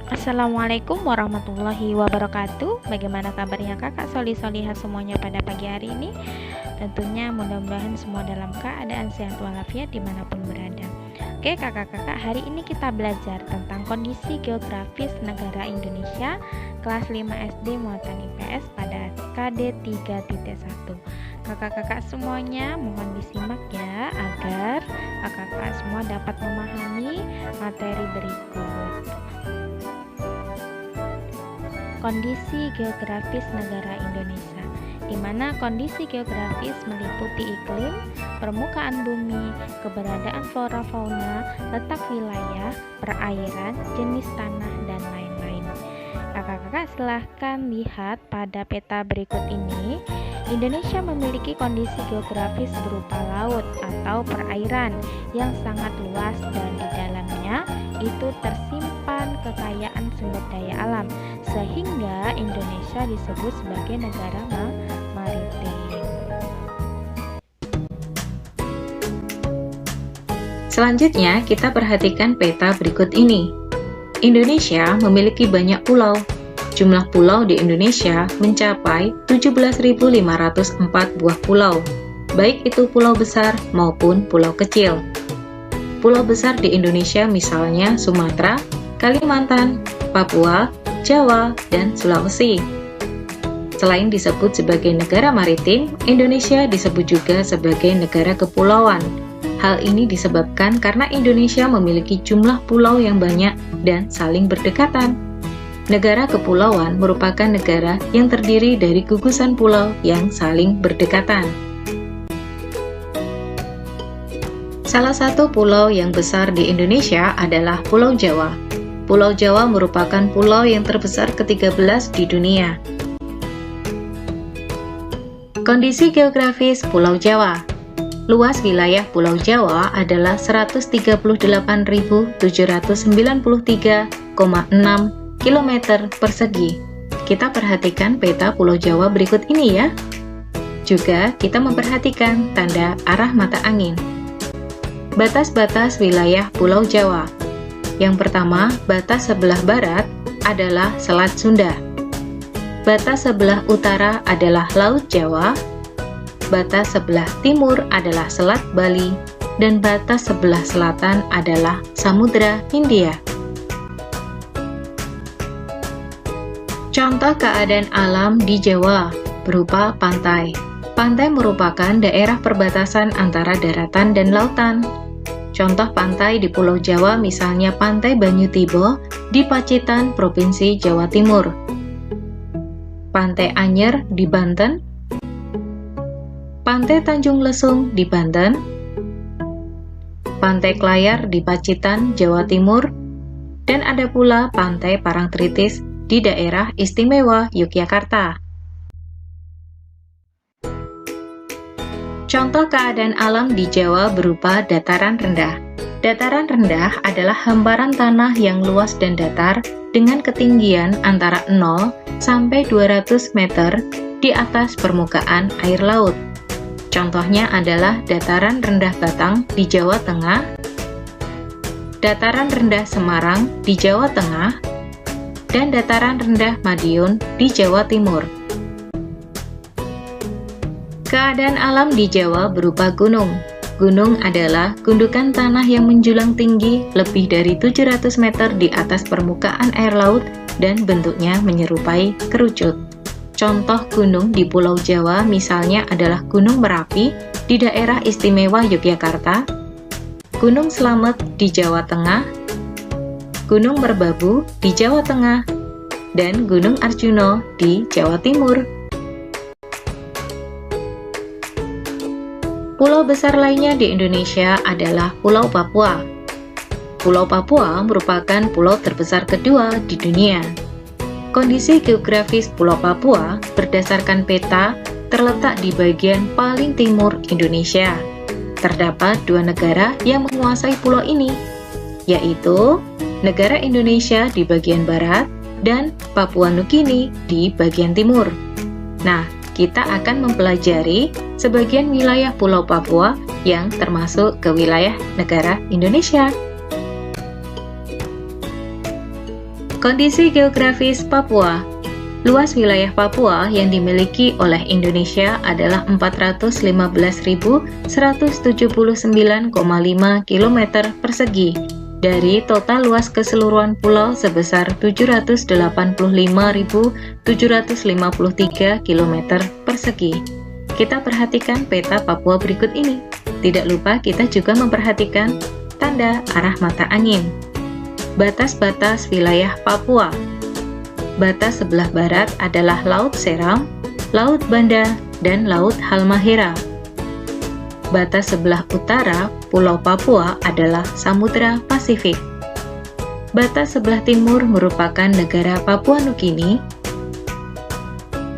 Assalamualaikum warahmatullahi wabarakatuh. Bagaimana kabarnya kakak Soli-Solihah semuanya pada pagi hari ini? Tentunya mudah-mudahan semua dalam keadaan sehat walafiat dimanapun berada. Oke kakak-kakak, hari ini kita belajar tentang kondisi geografis negara Indonesia kelas 5 SD muatan IPS pada KD 3.1. Kakak-kakak semuanya mohon disimak ya, agar kakak-kakak semua dapat memahami materi berikut. Kondisi geografis negara Indonesia, di mana kondisi geografis meliputi iklim, permukaan bumi, keberadaan flora fauna, letak wilayah, perairan, jenis tanah, dan lain-lain. Kakak-kakak silahkan lihat pada peta berikut ini. Indonesia memiliki kondisi geografis berupa laut atau perairan yang sangat luas, dan di dalamnya itu tersimpan kekayaan sumber daya alam, sehingga Indonesia disebut sebagai negara maritim. Selanjutnya, kita perhatikan peta berikut ini. Indonesia memiliki banyak pulau. Jumlah pulau di Indonesia mencapai 17.504 buah pulau, baik itu pulau besar maupun pulau kecil. Pulau besar di Indonesia misalnya Sumatera, Kalimantan, Papua, Jawa, dan Sulawesi. Selain disebut sebagai negara maritim, Indonesia disebut juga sebagai negara kepulauan. Hal ini disebabkan karena Indonesia memiliki jumlah pulau yang banyak dan saling berdekatan. Negara kepulauan merupakan negara yang terdiri dari gugusan pulau yang saling berdekatan. Salah satu pulau yang besar di Indonesia adalah Pulau Jawa. Pulau Jawa merupakan pulau yang terbesar ke-13 di dunia. Kondisi geografis Pulau Jawa. Luas wilayah Pulau Jawa adalah 138.793,6 km persegi. Kita perhatikan peta Pulau Jawa berikut ini ya. Juga kita memperhatikan tanda arah mata angin. Batas-batas wilayah Pulau Jawa. Yang pertama, batas sebelah barat adalah Selat Sunda. Batas sebelah utara adalah Laut Jawa. Batas sebelah timur adalah Selat Bali. Dan batas sebelah selatan adalah Samudra Hindia. Contoh keadaan alam di Jawa berupa pantai. Pantai merupakan daerah perbatasan antara daratan dan lautan. Contoh pantai di Pulau Jawa misalnya Pantai Banyutibo di Pacitan, Provinsi Jawa Timur. Pantai Anyer di Banten. Pantai Tanjung Lesung di Banten. Pantai Klayar di Pacitan, Jawa Timur. Dan ada pula Pantai Parangtritis di daerah istimewa Yogyakarta. Contoh keadaan alam di Jawa berupa dataran rendah. Dataran rendah adalah hamparan tanah yang luas dan datar dengan ketinggian antara 0 sampai 200 meter di atas permukaan air laut. Contohnya adalah dataran rendah Batang di Jawa Tengah, dataran rendah Semarang di Jawa Tengah, dan dataran rendah Madiun di Jawa Timur. Keadaan alam di Jawa berupa gunung. Gunung adalah gundukan tanah yang menjulang tinggi lebih dari 700 meter di atas permukaan air laut dan bentuknya menyerupai kerucut. Contoh gunung di Pulau Jawa misalnya adalah Gunung Merapi di daerah istimewa Yogyakarta, Gunung Slamet di Jawa Tengah, Gunung Merbabu di Jawa Tengah, dan Gunung Arjuna di Jawa Timur. Pulau besar lainnya di Indonesia adalah Pulau Papua. Pulau Papua merupakan pulau terbesar kedua di dunia. Kondisi geografis Pulau Papua berdasarkan peta terletak di bagian paling timur Indonesia. Terdapat dua negara yang menguasai pulau ini, yaitu negara Indonesia di bagian barat dan Papua Nugini di bagian timur. Nah, kita akan mempelajari sebagian wilayah Pulau Papua yang termasuk ke wilayah negara Indonesia. Kondisi geografis Papua. Luas wilayah Papua yang dimiliki oleh Indonesia adalah 415.179,5 km persegi dari total luas keseluruhan pulau sebesar 785.753 km persegi. Kita perhatikan peta Papua berikut ini. Tidak lupa kita juga memperhatikan tanda arah mata angin. Batas-batas wilayah Papua. Batas sebelah barat adalah Laut Seram, Laut Banda, dan Laut Halmahera. Batas sebelah utara Pulau Papua adalah Samudra Pasifik. Batas sebelah timur merupakan negara Papua Nugini,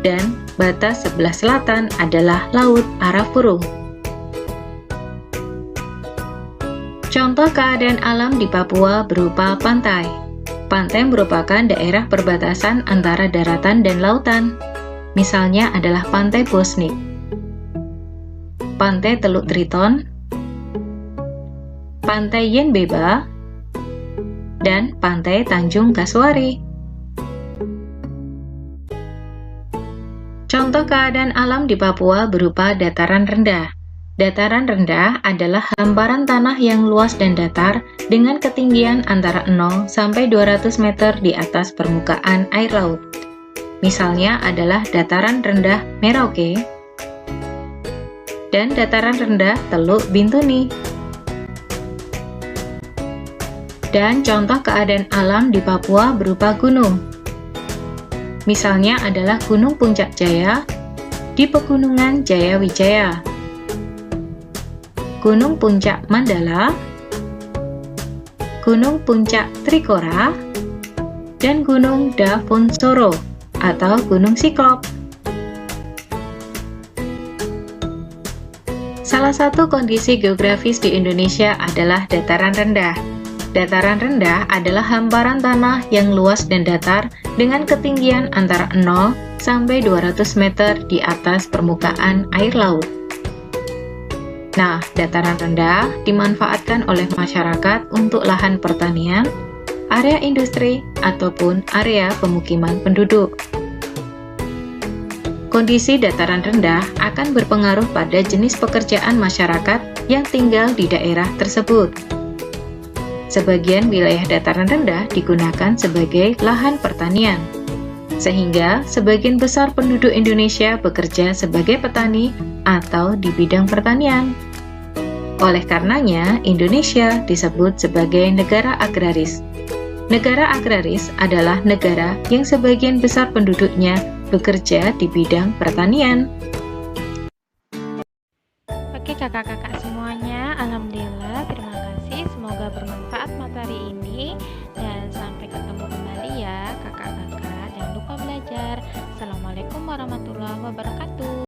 dan batas sebelah selatan adalah Laut Arafuru. Contoh keadaan alam di Papua berupa pantai. Pantai merupakan daerah perbatasan antara daratan dan lautan. Misalnya adalah Pantai Bosnik, Pantai Teluk Triton, Pantai Yenbeba, dan Pantai Tanjung Kasuari. Contoh keadaan alam di Papua berupa dataran rendah. Dataran rendah adalah hamparan tanah yang luas dan datar dengan ketinggian antara 0 sampai 200 meter di atas permukaan air laut. Misalnya adalah dataran rendah Merauke dan dataran rendah Teluk Bintuni. Dan contoh keadaan alam di Papua berupa gunung. Misalnya adalah Gunung Puncak Jaya di Pegunungan Jayawijaya, Gunung Puncak Mandala, Gunung Puncak Trikora, dan Gunung Dafonsoro atau Gunung Siklop. Salah satu kondisi geografis di Indonesia adalah dataran rendah. Dataran rendah adalah hamparan tanah yang luas dan datar dengan ketinggian antara 0 sampai 200 meter di atas permukaan air laut. Nah, dataran rendah dimanfaatkan oleh masyarakat untuk lahan pertanian, area industri, ataupun area pemukiman penduduk. Kondisi dataran rendah akan berpengaruh pada jenis pekerjaan masyarakat yang tinggal di daerah tersebut. Sebagian wilayah dataran rendah digunakan sebagai lahan pertanian, sehingga sebagian besar penduduk Indonesia bekerja sebagai petani atau di bidang pertanian. Oleh karenanya, Indonesia disebut sebagai negara agraris. Negara agraris adalah negara yang sebagian besar penduduknya bekerja di bidang pertanian. Oke kakak-kakak semuanya, alhamdulillah, terima kasih. Semoga bermanfaat materi ini dan sampai ketemu kembali ya kakak-kakak. Jangan lupa belajar. Assalamualaikum warahmatullahi wabarakatuh.